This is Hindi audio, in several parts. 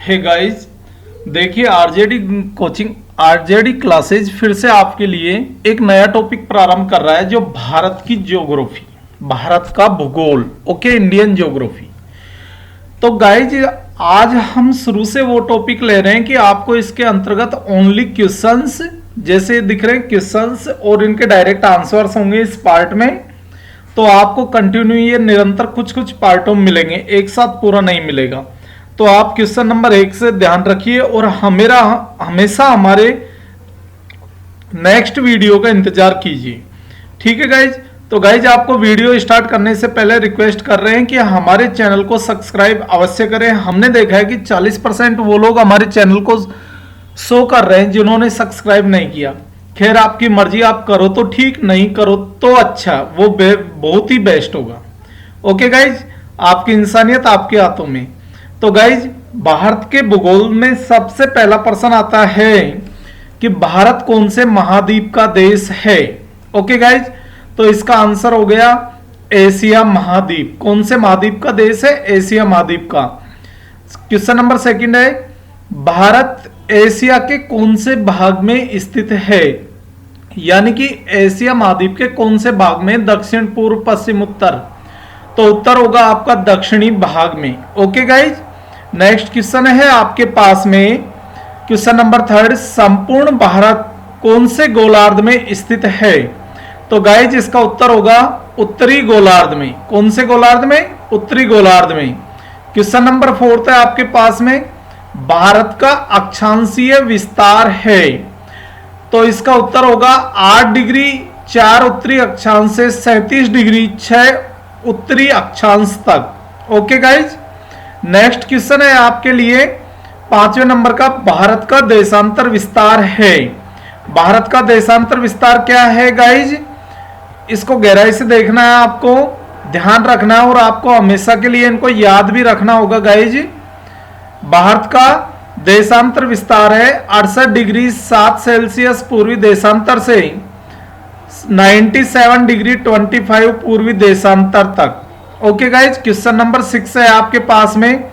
हे गाइस, देखिए आरजेडी कोचिंग आरजेडी क्लासेज फिर से आपके लिए एक नया टॉपिक प्रारंभ कर रहा है जो भारत की ज्योग्राफी, भारत का भूगोल, ओके, इंडियन ज्योग्राफी। तो गाइज आज हम शुरू से वो टॉपिक ले रहे हैं कि आपको इसके अंतर्गत ओनली क्वेश्चंस जैसे दिख रहे हैं क्वेश्चंस और इनके डायरेक्ट आंसर्स होंगे इस पार्ट में। तो आपको कंटिन्यू ये निरंतर कुछ कुछ पार्टों में मिलेंगे, एक साथ पूरा नहीं मिलेगा। तो आप क्वेश्चन नंबर 1 से ध्यान रखिए और हमेशा हमारे नेक्स्ट वीडियो का इंतजार कीजिए, ठीक है गाइज। तो गाइज आपको वीडियो स्टार्ट करने से पहले रिक्वेस्ट कर रहे हैं कि हमारे चैनल को सब्सक्राइब अवश्य करें। हमने देखा है कि 40% वो लोग हमारे चैनल को शो कर रहे हैं जिन्होंने सब्सक्राइब नहीं किया। खैर आपकी मर्जी, आप करो तो ठीक, नहीं करो तो अच्छा, वो बहुत ही बेस्ट होगा। ओके गाइज, आपकी इंसानियत आपके हाथों में। तो गाइज भारत के भूगोल में सबसे पहला प्रश्न आता है कि भारत कौन से महाद्वीप का देश है। ओके गाइज, तो इसका आंसर हो गया एशिया महाद्वीप। कौन से महाद्वीप का देश है? एशिया महाद्वीप का। क्वेश्चन नंबर 2 है, भारत एशिया के कौन से भाग में स्थित है, यानी कि एशिया महाद्वीप के कौन से भाग में? दक्षिण, पूर्व, पश्चिम, उत्तर। तो उत्तर होगा आपका दक्षिणी भाग में। ओके गाइज, नेक्स्ट क्वेश्चन है आपके पास में क्वेश्चन नंबर 3, संपूर्ण भारत कौन से गोलार्ध में स्थित है। तो गाइज इसका उत्तर होगा उत्तरी गोलार्ध में। कौन से गोलार्ध में? उत्तरी गोलार्ध में। क्वेश्चन नंबर 4 है आपके पास में, भारत का अक्षांशीय विस्तार है। तो इसका उत्तर होगा 8 डिग्री 4 उत्तरी अक्षांश से 37 डिग्री 6 उत्तरी अक्षांश तक। ओके गाइज, नेक्स्ट क्वेश्चन है आपके लिए 5वें नंबर का, भारत का देशांतर विस्तार है। भारत का देशांतर विस्तार क्या है गाइज? इसको गहराई से देखना है, आपको ध्यान रखना है और आपको हमेशा के लिए इनको याद भी रखना होगा गाइज। भारत का देशांतर विस्तार है 68 डिग्री 7 सेल्सियस पूर्वी देशांतर से 97 डिग्री 25 पूर्वी देशांतर तक। ओके गाइज, क्वेश्चन नंबर 6 है आपके पास में,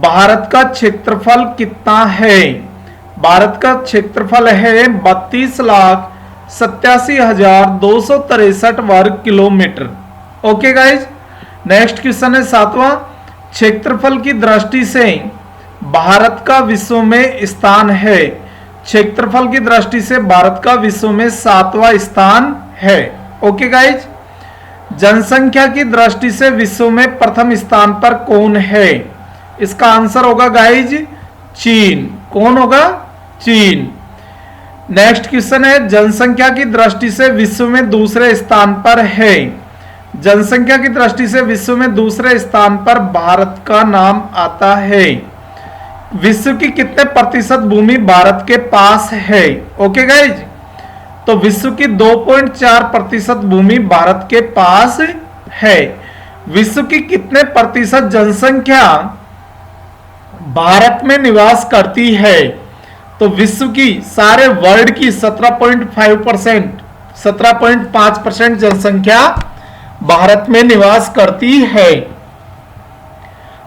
भारत का क्षेत्रफल कितना है। भारत का क्षेत्रफल है 32,87,263 वर्ग kilometre. Okay guys, next question है 7वां, क्षेत्रफल की दृष्टि से भारत का विश्व में स्थान है। क्षेत्रफल की दृष्टि से भारत का विश्व में 7वां स्थान है। ओके गाइज, जनसंख्या की दृष्टि से विश्व में प्रथम स्थान पर कौन है? इसका आंसर होगा गाइज चीन। कौन होगा? चीन। नेक्स्ट क्वेश्चन है, जनसंख्या की दृष्टि से विश्व में दूसरे स्थान पर है। जनसंख्या की दृष्टि से विश्व में दूसरे स्थान पर भारत का नाम आता है। विश्व की कितने प्रतिशत भूमि भारत के पास है? ओके गाइज, तो विश्व की 2.4% भूमि भारत के पास है। विश्व की कितने प्रतिशत जनसंख्या भारत में निवास करती है? तो विश्व की, सारे वर्ल्ड की 17.5% जनसंख्या भारत में निवास करती है।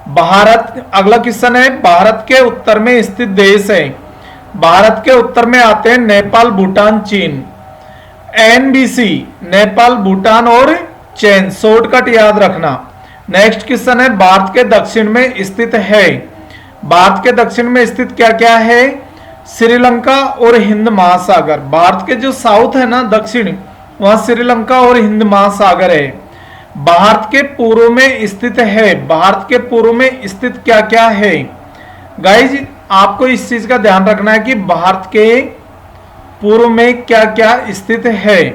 भारत, अगला क्वेश्चन है, भारत के उत्तर में स्थित देश है। भारत के उत्तर में आते हैं नेपाल, भूटान, चीन। NBC, नेपाल, भूटान और चीन, शॉर्टकट याद रखना। नेक्स्ट क्वेश्चन है, भारत के दक्षिण में स्थित है। भारत के दक्षिण में स्थित क्या क्या है? श्रीलंका और हिंद महासागर। भारत के जो साउथ है ना, दक्षिण, वहां श्रीलंका और हिंद महासागर है। भारत के पूर्व में स्थित है। भारत के पूर्व में स्थित क्या क्या है गाइज? आपको इस चीज का ध्यान रखना है कि भारत के पूर्व में क्या क्या स्थित है।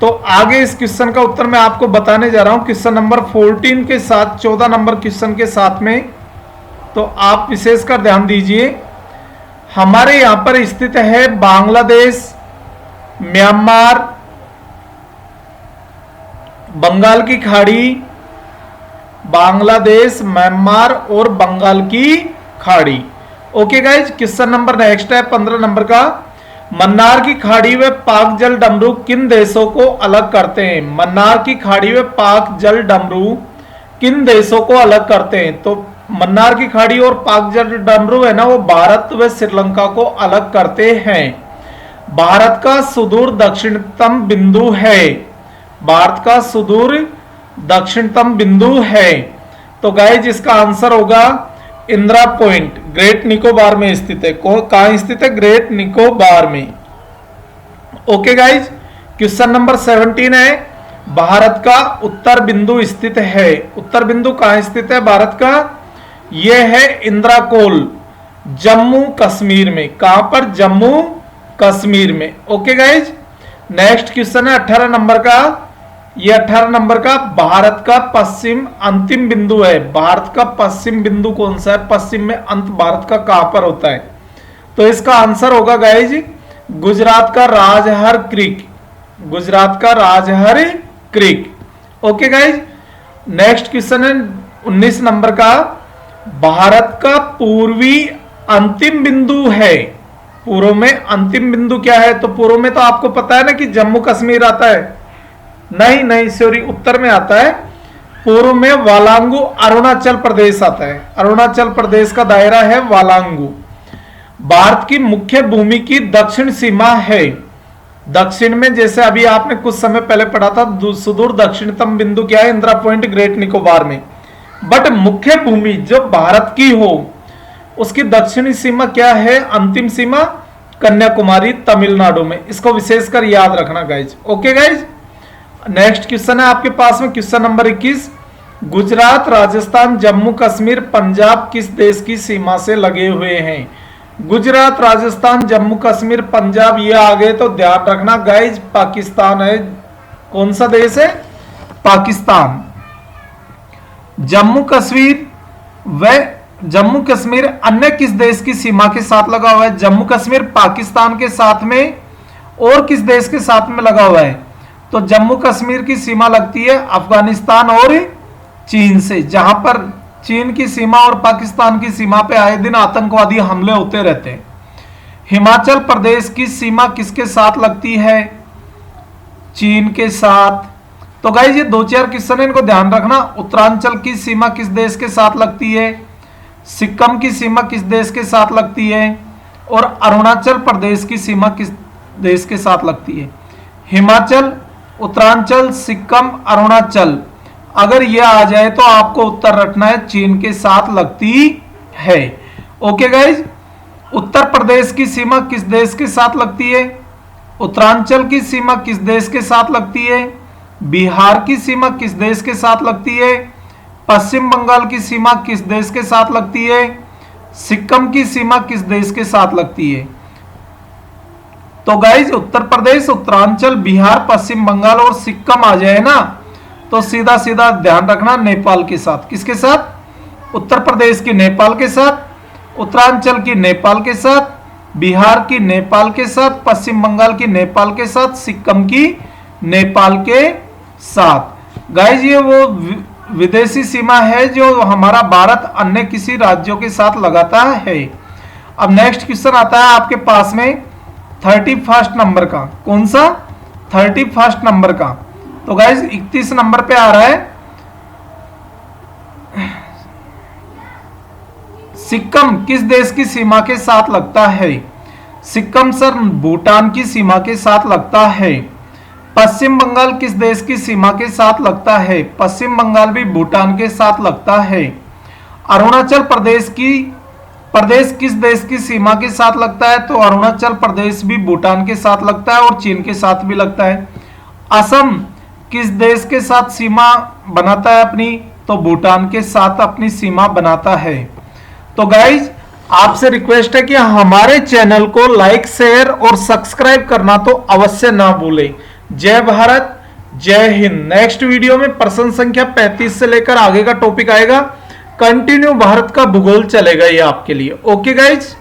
तो आगे इस क्वेश्चन का उत्तर मैं आपको बताने जा रहा हूं क्वेश्चन नंबर 14 के साथ, 14 नंबर क्वेश्चन के साथ में। तो आप विशेषकर ध्यान दीजिए, हमारे यहां पर स्थित है बांग्लादेश, म्यांमार, बंगाल की खाड़ी, बांग्लादेश, म्यांमार और बंगाल की खाड़ी। Okay guys, question number next है 15 नंबर का, मन्नार की खाड़ी व पाक जल डमरू किन देशों को अलग करते हैं। मन्नार की खाड़ी व पाक जल डमरू किन देशों को अलग करते हैं? तो मन्नार की खाड़ी और पाक डमरू है ना, वो भारत व श्रीलंका को अलग करते हैं। भारत का सुदूर दक्षिणतम बिंदु है। भारत का सुदूर दक्षिणतम बिंदु है। तो गाइज इसका आंसर होगा इंदिरा पॉइंट, ग्रेट निकोबार में स्थित है। कहां स्थित है? ग्रेट निकोबार में। ओके गाइज, क्वेश्चन नंबर 17 है, भारत का उत्तर बिंदु स्थित है। उत्तर बिंदु कहां स्थित है भारत का? यह है इंदिरा कोल, जम्मू कश्मीर में। कहां पर? जम्मू कश्मीर में। ओके गाइज, नेक्स्ट क्वेश्चन है 18 नंबर का। यह 18 नंबर का भारत का पश्चिम अंतिम बिंदु है। भारत का पश्चिम बिंदु कौन सा है? पश्चिम में अंत भारत का कहां पर होता है? तो इसका आंसर होगा गाइज गुजरात का राजहर क्रीक। गुजरात का Rajhar creek. Okay guys, next question है 19 नंबर का, भारत का पूर्वी अंतिम बिंदु है। पूर्व में अंतिम बिंदु क्या है? तो पूर्व में तो आपको पता है ना कि जम्मू कश्मीर आता है। नहीं सॉरी, उत्तर में आता है। पूर्व में वालांगू अरुणाचल प्रदेश आता है। अरुणाचल प्रदेश का दायरा है वालांगू। भारत की मुख्य भूमि की दक्षिण सीमा है। दक्षिण में, जैसे अभी आपने कुछ समय पहले पढ़ा था, सुदूर दक्षिणतम बिंदु क्या है? इंदिरा पॉइंट, ग्रेट निकोबार में। बट मुख्य भूमि जो भारत की हो उसकी दक्षिणी सीमा क्या है? अंतिम सीमा कन्याकुमारी, तमिलनाडु में। इसको विशेषकर याद रखना guys. Okay guys, next question है आपके पास में क्वेश्चन नंबर 21, गुजरात, राजस्थान, जम्मू कश्मीर, पंजाब किस देश की सीमा से लगे हुए हैं? गुजरात, राजस्थान, जम्मू कश्मीर, पंजाब ये आ गए तो ध्यान रखना गाइज पाकिस्तान है। कौन सा देश है? पाकिस्तान। जम्मू कश्मीर अन्य किस देश की सीमा के साथ लगा हुआ है? जम्मू कश्मीर पाकिस्तान के साथ में और किस देश के साथ में लगा हुआ है? तो जम्मू कश्मीर की सीमा लगती है अफगानिस्तान और चीन से, जहां पर चीन की सीमा और पाकिस्तान की सीमा पे आए दिन आतंकवादी हमले होते रहते हैं। हिमाचल प्रदेश की सीमा किसके साथ लगती है? चीन के साथ। तो गाइस ये 2-4 क्वेश्चन है, इनको ध्यान रखना। उत्तरांचल की सीमा किस देश के साथ लगती है? सिक्किम की सीमा किस देश के साथ लगती है? और अरुणाचल प्रदेश की सीमा किस देश के साथ लगती है? हिमाचल, उत्तरांचल, सिक्किम, अरुणाचल, अगर यह आ जाए तो आपको उत्तर रखना है चीन के साथ लगती है। ओके गाइज, उत्तर प्रदेश की सीमा किस देश के साथ लगती है? उत्तरांचल की सीमा किस देश के साथ लगती है? बिहार की सीमा किस देश के साथ लगती है? पश्चिम बंगाल की सीमा किस देश के साथ लगती है? सिक्किम की सीमा किस देश के साथ लगती है? तो गाइज उत्तर प्रदेश, उत्तरांचल, बिहार, पश्चिम बंगाल और सिक्किम आ जाए ना तो सीधा सीधा ध्यान रखना नेपाल के साथ। किसके साथ? उत्तर प्रदेश की नेपाल के साथ, उत्तरांचल की नेपाल के साथ, बिहार की नेपाल के साथ, पश्चिम बंगाल की नेपाल के साथ, सिक्किम की नेपाल के साथ। गाइज ये वो विदेशी सीमा है जो हमारा भारत अन्य किसी राज्यों के साथ लगाता है। अब नेक्स्ट क्वेश्चन आता है आपके पास में 31 नंबर का। कौन सा? 31 नंबर का। तो गाइज 31 नंबर पे आ रहा है, सिक्किम किस देश की सीमा के साथ लगता है? सिक्किम सर भूटान की सीमा के साथ लगता है। पश्चिम बंगाल किस देश की सीमा के साथ लगता है? पश्चिम बंगाल भी भूटान के साथ लगता है। अरुणाचल प्रदेश किस देश की सीमा के साथ लगता है? तो अरुणाचल प्रदेश भी भूटान के साथ लगता है और चीन के साथ भी लगता है। असम किस देश के साथ सीमा बनाता है अपनी? तो भूटान के साथ अपनी सीमा बनाता है। तो गाइज आपसे रिक्वेस्ट है कि हमारे चैनल को लाइक, शेयर और सब्सक्राइब करना तो अवश्य ना भूलें। जय भारत, जय हिंद। नेक्स्ट वीडियो में प्रश्न संख्या 35 से लेकर आगे का टॉपिक आएगा। कंटिन्यू भारत का भूगोल चलेगा ये आपके लिए। Okay guys.